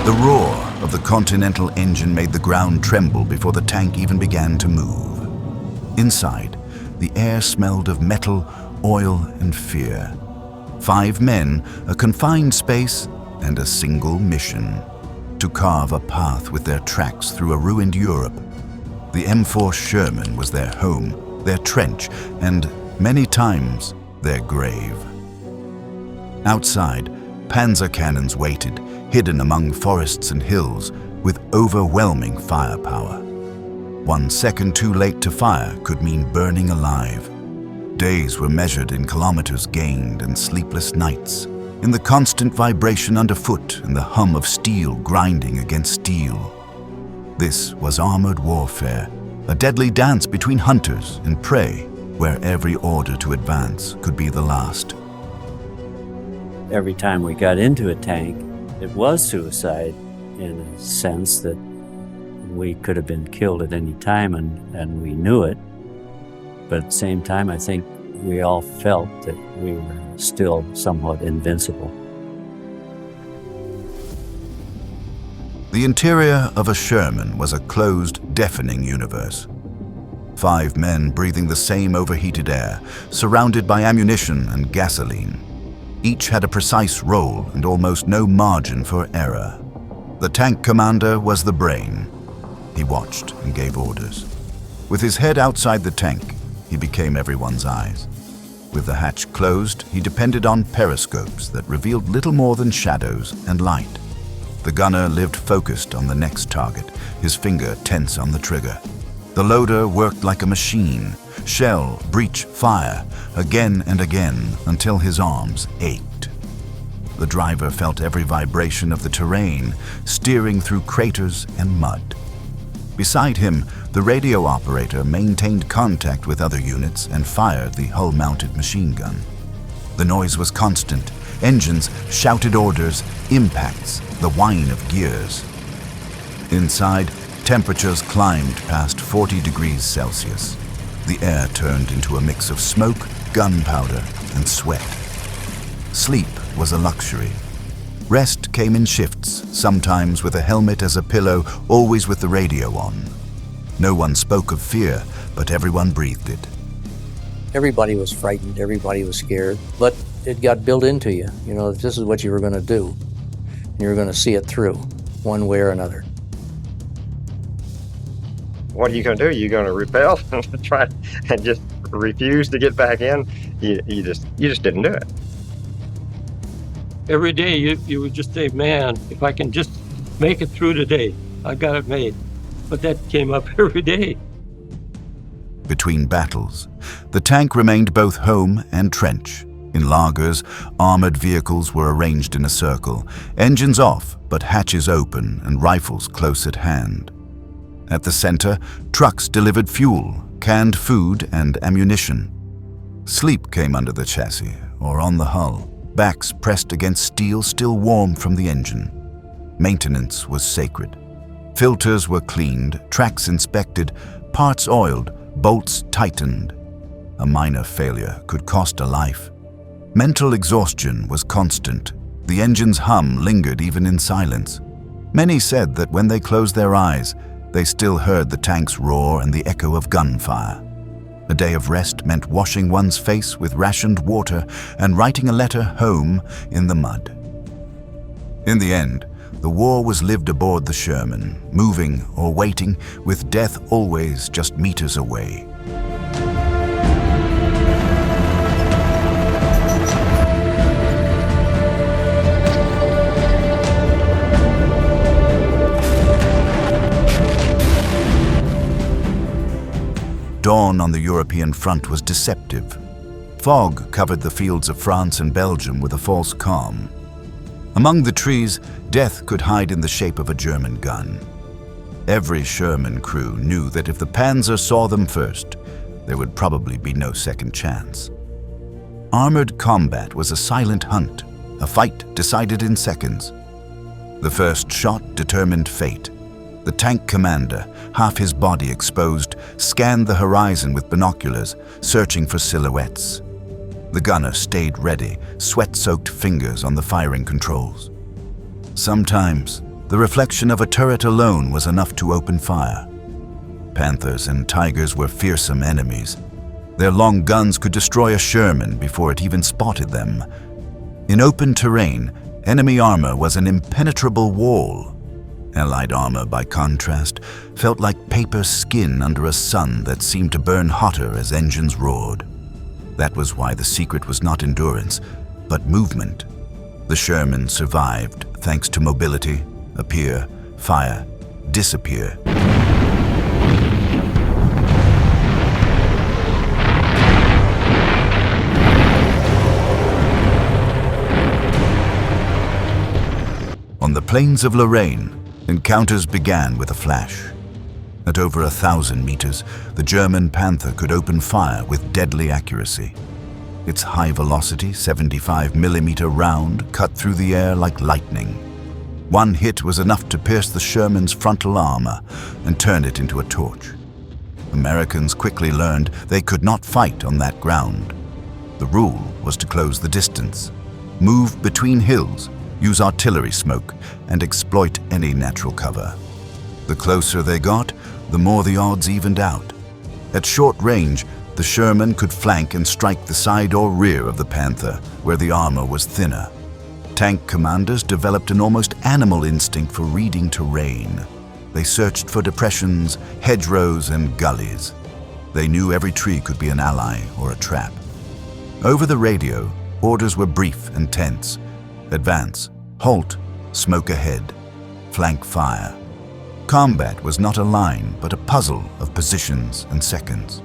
The roar of the Continental engine made the ground tremble before the tank even began to move. Inside, the air smelled of metal, oil, and fear. 5 men, a confined space, and a single mission: to carve a path with their tracks through a ruined Europe. The M4 Sherman was their home, their trench, and, many times, their grave. Outside, panzer cannons waited, hidden among forests and hills, with overwhelming firepower. 1 second too late to fire could mean burning alive. Days were measured in kilometers gained and sleepless nights, in the constant vibration underfoot and the hum of steel grinding against steel. This was armored warfare, a deadly dance between hunters and prey, where every order to advance could be the last. Every time we got into a tank, it was suicide in a sense that we could have been killed at any time, and we knew it. But at the same time, I think we all felt that we were still somewhat invincible. The interior of a Sherman was a closed, deafening universe. 5 men breathing the same overheated air, surrounded by ammunition and gasoline. Each had a precise role and almost no margin for error. The tank commander was the brain. He watched and gave orders. With his head outside the tank, he became everyone's eyes. With the hatch closed, he depended on periscopes that revealed little more than shadows and light. The gunner lived focused on the next target, his finger tense on the trigger. The loader worked like a machine, shell, breach, fire, again and again until his arms ached. The driver felt every vibration of the terrain, steering through craters and mud. Beside him, the radio operator maintained contact with other units and fired the hull-mounted machine gun. The noise was constant. Engines shouted orders, impacts, the whine of gears. Inside, temperatures climbed past 40 degrees Celsius. The air turned into a mix of smoke, gunpowder, and sweat. Sleep was a luxury. Rest came in shifts, sometimes with a helmet as a pillow, always with the radio on. No one spoke of fear, but everyone breathed it. Everybody was frightened, everybody was scared, but it got built into you. You know, this is what you were going to do. You were going to see it through, one way or another. What are you going to do? You're going to repel and try and just refuse to get back in? You just didn't do it. Every day you would just say, man, if I can just make it through today, I got it made. But that came up every day. Between battles, the tank remained both home and trench. In lagers, armored vehicles were arranged in a circle, engines off but hatches open and rifles close at hand. At the center, trucks delivered fuel, canned food, and ammunition. Sleep came under the chassis or on the hull, backs pressed against steel still warm from the engine. Maintenance was sacred. Filters were cleaned, tracks inspected, parts oiled, bolts tightened. A minor failure could cost a life. Mental exhaustion was constant. The engine's hum lingered even in silence. Many said that when they closed their eyes, they still heard the tank's roar and the echo of gunfire. A day of rest meant washing one's face with rationed water and writing a letter home in the mud. In the end, the war was lived aboard the Sherman, moving or waiting, with death always just meters away. Dawn on the European front was deceptive. Fog covered the fields of France and Belgium with a false calm. Among the trees, death could hide in the shape of a German gun. Every Sherman crew knew that if the Panzer saw them first, there would probably be no second chance. Armored combat was a silent hunt, a fight decided in seconds. The first shot determined fate. The tank commander, half his body exposed, scanned the horizon with binoculars, searching for silhouettes. The gunner stayed ready, sweat-soaked fingers on the firing controls. Sometimes, The reflection of a turret alone was enough to open fire. Panthers and Tigers were fearsome enemies. Their long guns could destroy a Sherman before it even spotted them. In open terrain, enemy armor was an impenetrable wall. Allied armor, by contrast, felt like paper skin under a sun that seemed to burn hotter as engines roared. That was why the secret was not endurance, but movement. The Sherman survived thanks to mobility, appear, fire, disappear. On the plains of Lorraine, encounters began with a flash. At over 1,000 meters, the German Panther could open fire with deadly accuracy. Its high-velocity 75mm round cut through the air like lightning. One hit was enough to pierce the Sherman's frontal armor and turn it into a torch. Americans quickly learned they could not fight on that ground. The rule was to close the distance, move between hills, use artillery smoke, and exploit any natural cover. The closer they got, the more the odds evened out. At short range, the Sherman could flank and strike the side or rear of the Panther, where the armor was thinner. Tank commanders developed an almost animal instinct for reading terrain. They searched for depressions, hedgerows, and gullies. They knew every tree could be an ally or a trap. Over the radio, orders were brief and tense. Advance, halt, smoke ahead, flank fire. Combat was not a line, but a puzzle of positions and seconds.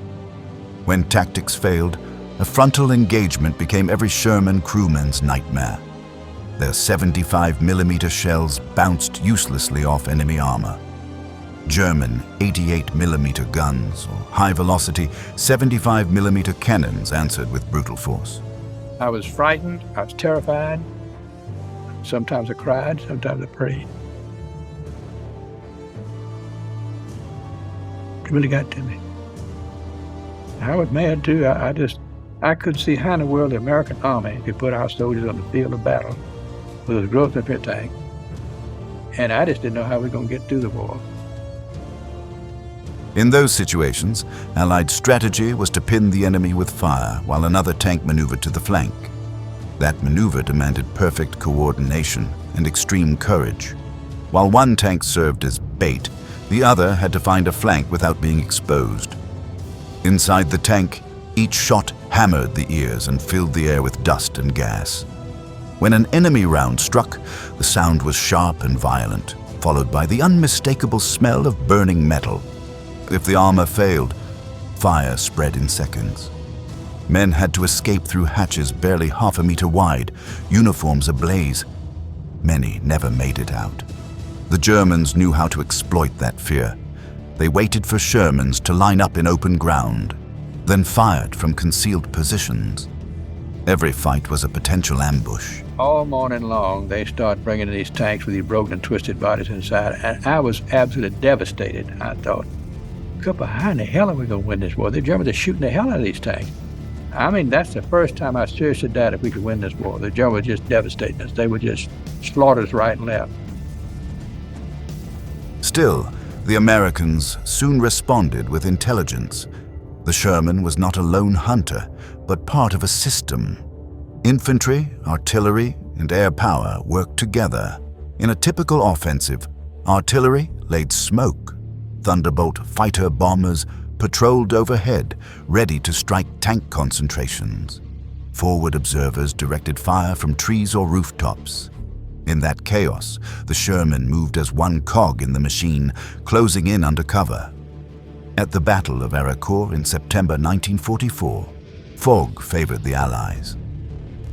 When tactics failed, a frontal engagement became every Sherman crewman's nightmare. Their 75mm shells bounced uselessly off enemy armor. German 88mm guns or high-velocity 75mm cannons answered with brutal force. I was frightened, I was terrified. Sometimes I cried, sometimes I prayed. It really got to me. I was mad too. I couldn't see how in the world the American Army could put our soldiers on the field of battle with a growth up their tank. And I just didn't know how we were going to get through the war. In those situations, Allied strategy was to pin the enemy with fire while another tank maneuvered to the flank. That maneuver demanded perfect coordination and extreme courage. While one tank served as bait, the other had to find a flank without being exposed. Inside the tank, each shot hammered the ears and filled the air with dust and gas. When an enemy round struck, the sound was sharp and violent, followed by the unmistakable smell of burning metal. If the armor failed, fire spread in seconds. Men had to escape through hatches barely half a meter wide, uniforms ablaze. Many never made it out. The Germans knew how to exploit that fear. They waited for Shermans to line up in open ground, then fired from concealed positions. Every fight was a potential ambush. All morning long, they started bringing in these tanks with these broken and twisted bodies inside, and I was absolutely devastated. I thought, how in the hell are we going to win this war? The Germans are shooting the hell out of these tanks. I mean, that's the first time I seriously doubted if we could win this war. The Germans were just devastating us. They would just slaughter us right and left. Still, the Americans soon responded with intelligence. The Sherman was not a lone hunter, but part of a system. Infantry, artillery, and air power worked together. In a typical offensive, artillery laid smoke. Thunderbolt fighter bombers patrolled overhead, ready to strike tank concentrations. Forward observers directed fire from trees or rooftops. In that chaos, the Sherman moved as one cog in the machine, closing in under cover. At the Battle of Aricourt in September 1944, fog favored the Allies.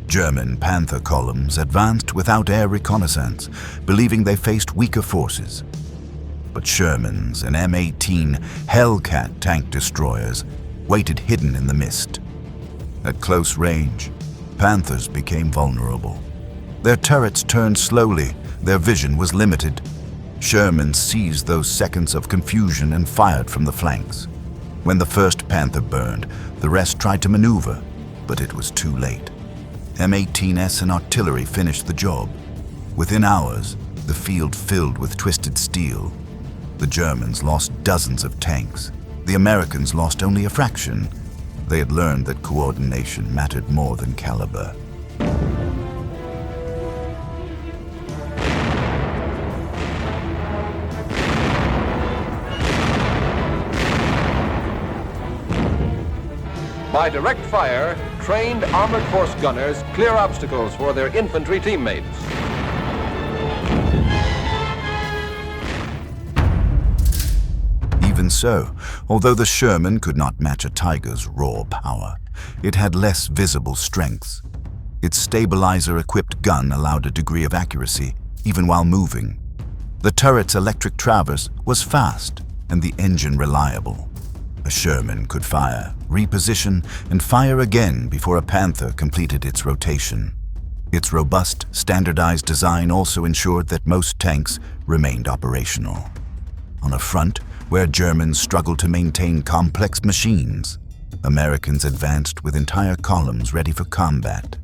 German Panther columns advanced without air reconnaissance, believing they faced weaker forces. But Shermans and M18 Hellcat tank destroyers waited hidden in the mist. At close range, Panthers became vulnerable. Their turrets turned slowly, their vision was limited. Sherman seized those seconds of confusion and fired from the flanks. When the first Panther burned, the rest tried to maneuver, but it was too late. M18S and artillery finished the job. Within hours, the field filled with twisted steel. The Germans lost dozens of tanks. The Americans lost only a fraction. They had learned that coordination mattered more than caliber. By direct fire, trained armored force gunners clear obstacles for their infantry teammates. Even so, although the Sherman could not match a Tiger's raw power, it had less visible strengths. Its stabilizer-equipped gun allowed a degree of accuracy, even while moving. The turret's electric traverse was fast and the engine reliable. A Sherman could fire, reposition, and fire again before a Panther completed its rotation. Its robust, standardized design also ensured that most tanks remained operational. On a front where Germans struggled to maintain complex machines, Americans advanced with entire columns ready for combat.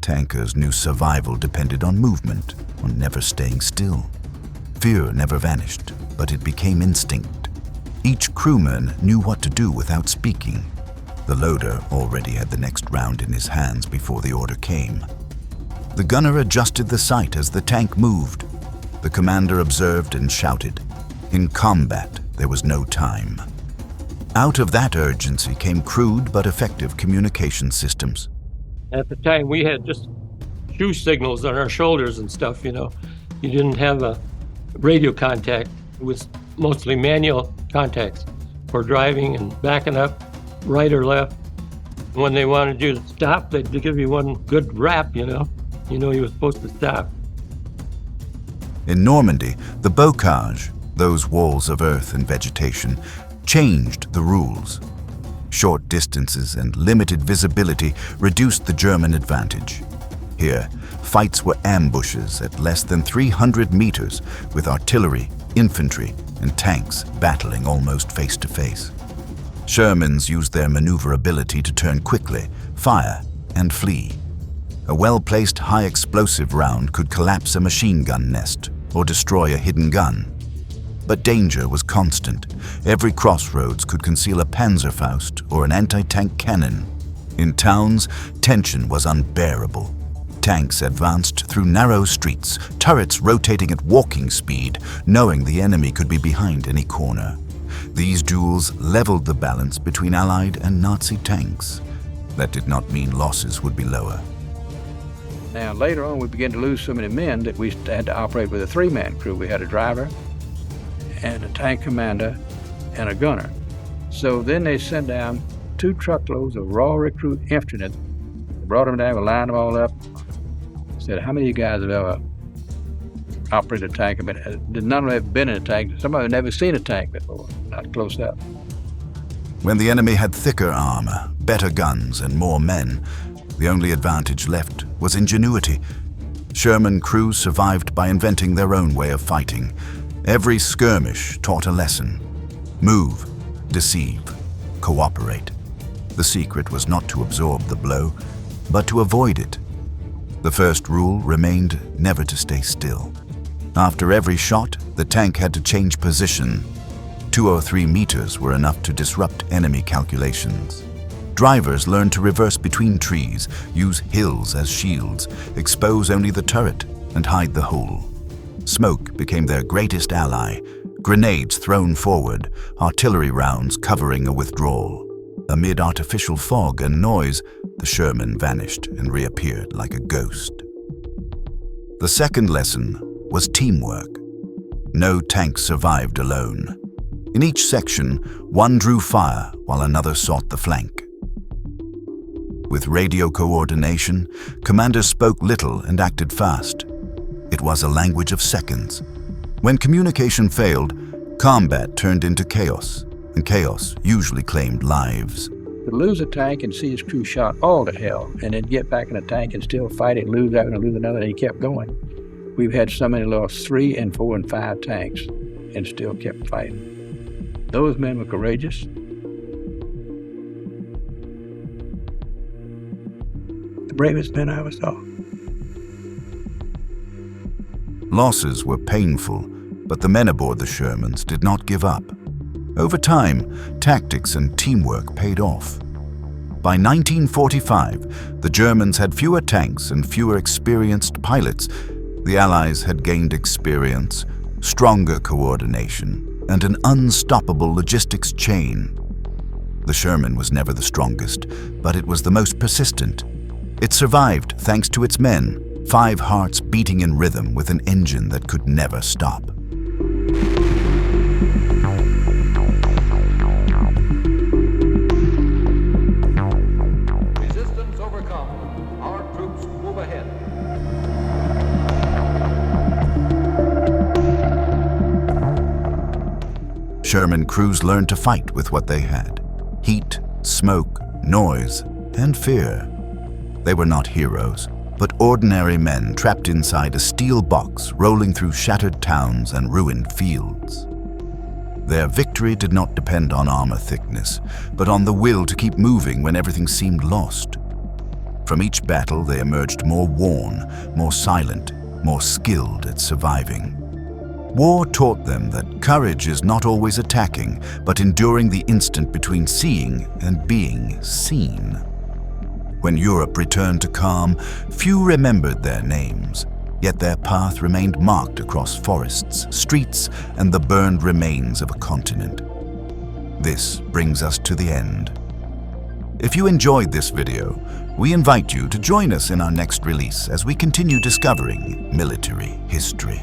Tankers knew survival depended on movement, on never staying still. Fear never vanished, but it became instinct. Each crewman knew what to do without speaking. The loader already had the next round in his hands before the order came. The gunner adjusted the sight as the tank moved. The commander observed and shouted. In combat, there was no time. Out of that urgency came crude but effective communication systems. At the time, we had just shoe signals on our shoulders and stuff, you know. You didn't have a radio contact. It was mostly manual contacts for driving and backing up, right or left. When they wanted you to stop, they'd give you one good rap, you know. You know you were supposed to stop. In Normandy, the bocage, those walls of earth and vegetation, changed the rules. Short distances and limited visibility reduced the German advantage. Here, fights were ambushes at less than 300 meters, with artillery, infantry, and tanks battling almost face to face. Shermans used their maneuverability to turn quickly, fire, and flee. A well-placed high-explosive round could collapse a machine gun nest or destroy a hidden gun. But danger was constant. Every crossroads could conceal a Panzerfaust or an anti-tank cannon. In towns, tension was unbearable. Tanks advanced through narrow streets, turrets rotating at walking speed, knowing the enemy could be behind any corner. These duels leveled the balance between Allied and Nazi tanks. That did not mean losses would be lower. Now, later on, we began to lose so many men that we had to operate with a three-man crew. We had a driver and a tank commander and a gunner. So then they sent down 2 truckloads of raw recruit infantry. Brought them down, we lined them all up. Said, how many of you guys have ever operated a tank? None of them have been in a tank. Some of them have never seen a tank before, not close up. When the enemy had thicker armor, better guns, and more men, the only advantage left was ingenuity. Sherman crews survived by inventing their own way of fighting. Every skirmish taught a lesson. Move, deceive, cooperate. The secret was not to absorb the blow, but to avoid it. The first rule remained never to stay still. After every shot, the tank had to change position. 2 or 3 meters were enough to disrupt enemy calculations. Drivers learned to reverse between trees, use hills as shields, expose only the turret, and hide the hole. Smoke became their greatest ally, grenades thrown forward, artillery rounds covering a withdrawal. Amid artificial fog and noise, the Sherman vanished and reappeared like a ghost. The second lesson was teamwork. No tank survived alone. In each section, one drew fire while another sought the flank. With radio coordination, commanders spoke little and acted fast. It was a language of seconds. When communication failed, combat turned into chaos, and chaos usually claimed lives. To lose a tank and see his crew shot all to hell, and then get back in a tank and still fight it, lose that and lose another, and he kept going. We've had so many lost 3 and 4 and 5 tanks and still kept fighting. Those men were courageous. The bravest men I ever saw. Losses were painful, but the men aboard the Shermans did not give up. Over time, tactics and teamwork paid off. By 1945, the Germans had fewer tanks and fewer experienced pilots. The Allies had gained experience, stronger coordination, and an unstoppable logistics chain. The Sherman was never the strongest, but it was the most persistent. It survived thanks to its men, 5 hearts beating in rhythm with an engine that could never stop. Resistance overcome. Our troops move ahead. Sherman crews learned to fight with what they had: heat, smoke, noise, and fear. They were not heroes, but ordinary men trapped inside a steel box rolling through shattered towns and ruined fields. Their victory did not depend on armor thickness, but on the will to keep moving when everything seemed lost. From each battle, they emerged more worn, more silent, more skilled at surviving. War taught them that courage is not always attacking, but enduring the instant between seeing and being seen. When Europe returned to calm, few remembered their names, yet their path remained marked across forests, streets, and the burned remains of a continent. This brings us to the end. If you enjoyed this video, we invite you to join us in our next release as we continue discovering military history.